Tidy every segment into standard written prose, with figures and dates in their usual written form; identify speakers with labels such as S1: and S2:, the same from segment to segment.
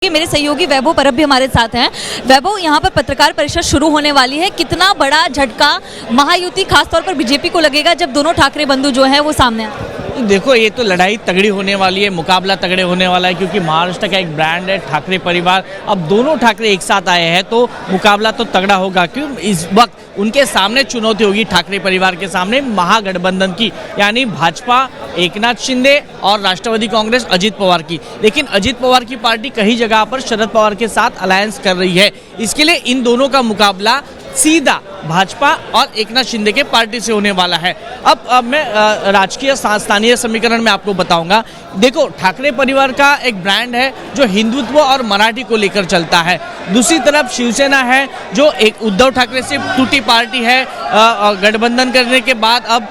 S1: कि मेरे सहयोगी वैभव परब भी हमारे साथ हैं। वैभव, यहाँ पर पत्रकार परिषद शुरू होने वाली है, कितना बड़ा झटका महायुति खासतौर पर बीजेपी को लगेगा जब दोनों ठाकरे बंधु जो हैं वो सामने आए?
S2: देखो, ये तो लड़ाई तगड़ी होने वाली है, मुकाबला तगड़े होने वाला है, क्योंकि महाराष्ट्र का एक ब्रांड है ठाकरे परिवार। अब दोनों ठाकरे एक साथ आए हैं तो मुकाबला तो तगड़ा होगा। क्यों? इस वक्त उनके सामने चुनौती होगी ठाकरे परिवार के सामने महागठबंधन की, यानी भाजपा एकनाथ शिंदे और राष्ट्रवादी कांग्रेस अजित पवार की। लेकिन अजित पवार की पार्टी कई जगह पर शरद पवार के साथ अलायंस कर रही है, इसके लिए इन दोनों का मुकाबला सीधा भाजपा और एकनाथ शिंदे के पार्टी से होने वाला है। अब मैं राजकीय स्थानीय समीकरण में आपको बताऊंगा। देखो, ठाकरे परिवार का एक ब्रांड है जो हिंदुत्व और मराठी को लेकर चलता है। दूसरी तरफ शिवसेना है जो एक उद्धव ठाकरे से टूटी पार्टी है, गठबंधन करने के बाद अब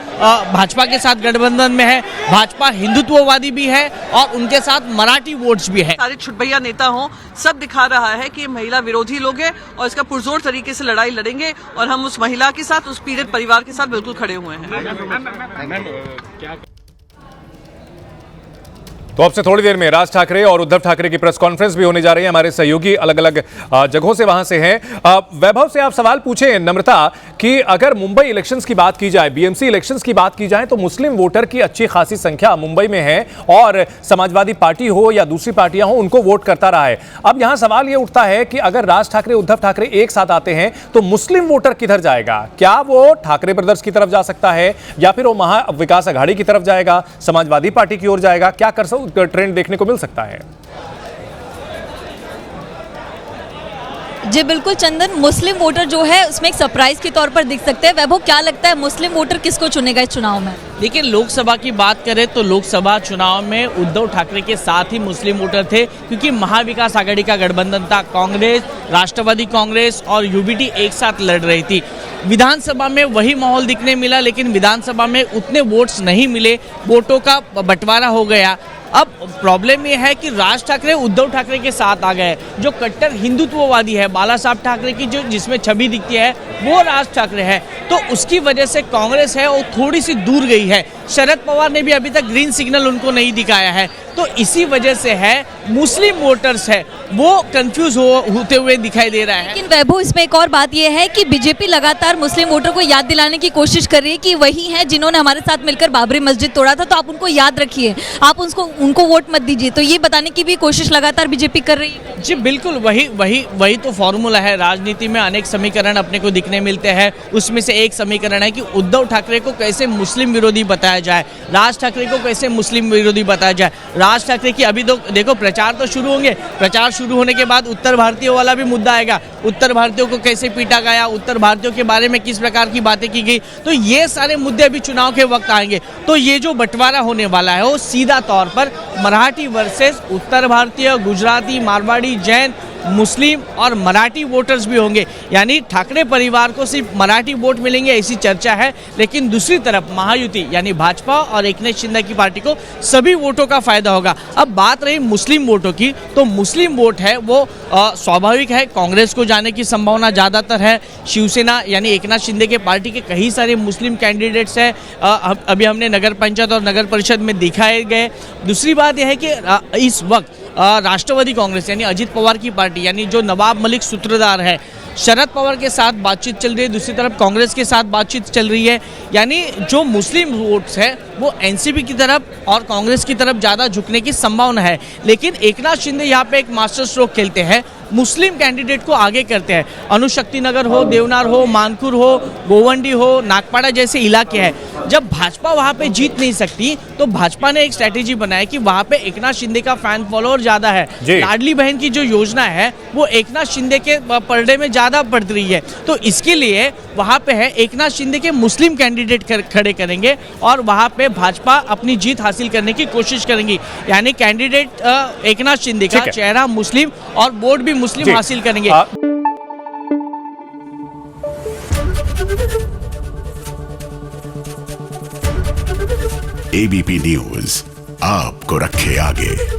S2: भाजपा के साथ गठबंधन में है। भाजपा हिंदुत्ववादी भी है और उनके साथ मराठी वोट्स भी है।
S3: सारे छुटभैया नेता हों, सब दिखा रहा है कि महिला विरोधी लोग हैं और इसका पुरजोर तरीके से लड़ाई लड़ेंगे और हम उस महिला के साथ, उस पीड़ित परिवार के साथ बिल्कुल खड़े हुए हैं।
S4: तो अब से थोड़ी देर में राज ठाकरे और उद्धव ठाकरे की प्रेस कॉन्फ्रेंस भी होने जा रही है। हमारे सहयोगी अलग अलग जगहों से वहां से हैं। वैभव से आप सवाल पूछें, नम्रता, कि अगर मुंबई इलेक्शंस की बात की जाए, बीएमसी इलेक्शंस की बात की जाए, तो मुस्लिम वोटर की अच्छी खासी संख्या मुंबई में है और समाजवादी पार्टी हो या दूसरी पार्टियां हो, उनको वोट करता रहा है। अब यहां सवाल यह उठता है कि अगर राज ठाकरे उद्धव ठाकरे एक साथ आते हैं तो मुस्लिम वोटर किधर जाएगा? क्या वो ठाकरे ब्रदर्स की तरफ जा सकता है या फिर वो महा विकास अघाड़ी की तरफ जाएगा, समाजवादी पार्टी की ओर जाएगा? क्या ट्रेंड देखने को मिल सकता है?
S1: जी बिल्कुल चंदन, मुस्लिम वोटर जो है उसमें एक सरप्राइज के तौर पर दिख सकते हैं। वैभव, क्या लगता है मुस्लिम वोटर किसको चुनेगा इस चुनाव में?
S2: देखिए, लोकसभा की बात करें तो लोकसभा चुनाव में उद्धव ठाकरे के साथ ही मुस्लिम वोटर थे, क्योंकि महाविकास आघाड़ी का गठबंधन था। कांग्रेस, राष्ट्रवादी कांग्रेस और यूबीटी एक साथ लड़ रही थी। विधानसभा में वही माहौल दिखने मिला, लेकिन विधानसभा में उतने वोट्स नहीं मिले, वोटों का बंटवारा हो गया। अब प्रॉब्लम यह है कि राज ठाकरे उद्धव ठाकरे के साथ आ गए, जो कट्टर हिंदुत्ववादी है। बाला साहब ठाकरे की जो जिसमें छवि दिखती है वो राज ठाकरे है, तो उसकी वजह से कांग्रेस है वो थोड़ी सी दूर गई है। शरद पवार ने भी अभी तक ग्रीन सिग्नल उनको नहीं दिखाया है, तो इसी वजह से है मुस्लिम वोटर्स है वो कंफ्यूज होते हुए दिखाई दे रहा है।
S1: लेकिन वैभव, इसमें एक और बात यह है कि बीजेपी लगातार मुस्लिम वोटर को याद दिलाने की कोशिश कर रही है कि वही हैं जिन्होंने हमारे साथ मिलकर बाबरी मस्जिद तोड़ा था, तो आप उनको याद रखिए, आप उनको वोट मत दीजिए। तो ये बताने की भी कोशिश लगातार बीजेपी कर रही है।
S2: जी बिल्कुल, वही तो फॉर्मूला है। राजनीति में अनेक समीकरण अपने को दिखने मिलते हैं, उसमें से एक समीकरण है कि उद्धव ठाकरे को कैसे मुस्लिम विरोधी बताया जाए, राज ठाकरे को कैसे मुस्लिम विरोधी बताया जाए। राज ठाकरे की अभी तो देखो प्रचार तो शुरू होंगे, प्रचार शुरू होने के बाद उत्तर भारतीयों वाला भी मुद्दा आएगा। उत्तर भारतीयों को कैसे पीटा गया, उत्तर भारतीयों के बारे में किस प्रकार की बातें की गई, तो ये सारे मुद्दे अभी चुनाव के वक्त आएंगे। तो ये जो बंटवारा होने वाला है वो सीधा तौर पर मराठी वर्सेस उत्तर भारतीय, गुजराती, मारवाड़ी, जैन, मुस्लिम और मराठी वोटर्स भी होंगे। यानी ठाकरे परिवार को सिर्फ मराठी वोट मिलेंगे ऐसी चर्चा है, लेकिन दूसरी तरफ महायुति यानी भाजपा और एकनाथ शिंदे की पार्टी को सभी वोटों का फायदा होगा। अब बात रही मुस्लिम वोटों की, तो मुस्लिम वोट है वो स्वाभाविक है कांग्रेस को जाने की संभावना ज़्यादातर है। शिवसेना यानी एकनाथ शिंदे के पार्टी के कई सारे मुस्लिम कैंडिडेट्स हैं, अभी हमने नगर पंचायत और नगर परिषद में दिखाए गए। दूसरी बात यह है कि इस वक्त राष्ट्रवादी कांग्रेस यानी अजित पवार की पार्टी, यानी जो नवाब मलिक सूत्रधार है, शरद पवार के साथ बातचीत चल रही है, दूसरी तरफ कांग्रेस के साथ बातचीत चल रही है। यानी जो मुस्लिम वोट्स है वो एनसीपी की तरफ और कांग्रेस की तरफ ज़्यादा झुकने की संभावना है। लेकिन एकनाथ शिंदे यहाँ पे एक मास्टर स्ट्रोक खेलते हैं, मुस्लिम कैंडिडेट को आगे करते हैं। अनुशक्ति नगर हो, देवनार हो, मानकुर हो, गोवंडी हो, नागपाड़ा जैसे इलाके हैं। जब भाजपा वहाँ पे जीत नहीं सकती तो भाजपा ने एक स्ट्रैटेजी बनाया कि वहाँ पे एकनाथ शिंदे का फैन फॉलोअर ज़्यादा है। लाडली बहन की जो योजना है वो एकनाथ शिंदे के पर्दे में ज़्यादा पड़ रही है, तो इसके लिए वहाँ पे है एकनाथ शिंदे के मुस्लिम कैंडिडेट खड़े करेंगे और वहाँ पे भाजपा अपनी जीत हासिल करने की कोशिश करेंगी। यानी कैंडिडेट एकनाथ शिंदे का चेहरा मुस्लिम और वोट भी मुस्लिम हासिल करेंगे।
S5: एबीपी न्यूज आपको रखे आगे।